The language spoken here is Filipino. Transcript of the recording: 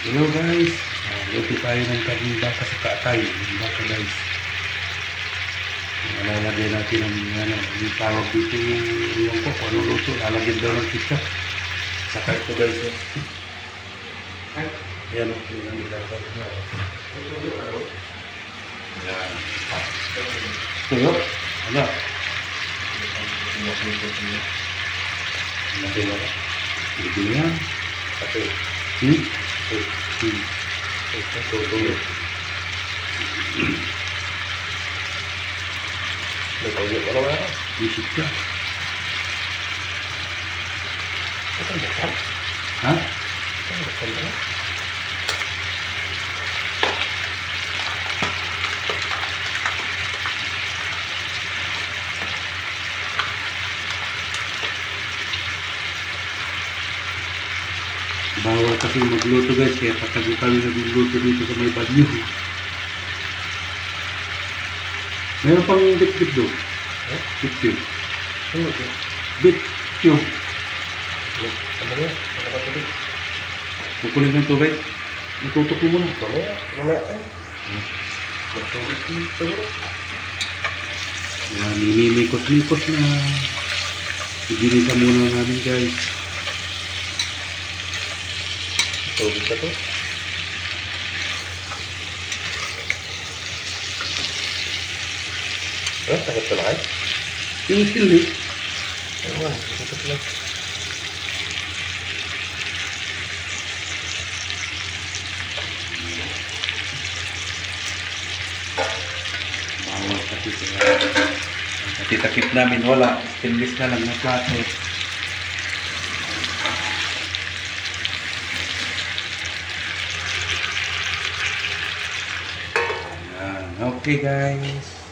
Hello guys, luto tayo ng karning baka sa kaatay. Yung baka guys. Lalagyan natin ng yung tawag dito yung iwan ko kung ano luto. Lalagyan daw ng ketchup. Saka ito guys. Yan o, yung ilalagay na. Yan. Tuyo? Ano? Ano ba? Hindi yan. Ito. Tuyo. Nagpaulit ka naman ako. Isip ka. Ito ang buksan. Ha? Ito ang buksan ka na. Bawal kasi magluto guys, kaya patago kami nagluto dito sa may banyo. Meron pang bit-bit doon. Bit-bit. Ano ito? Bit-bit. Ano yun? Ano ba ito? Kukunin ng tubig. Itutok mo muna. Mamaya tayo. Magtulog din siguro. Yan, mimikot-mikot na. Iginisa muna namin guys. Tubig ka to. Sakit ka na kayo? Yung sili. Ewan, sakit lang. Bawal kasi kaya. Natitakip namin, wala. Stainless na lang na plato. Ayan. Okay guys.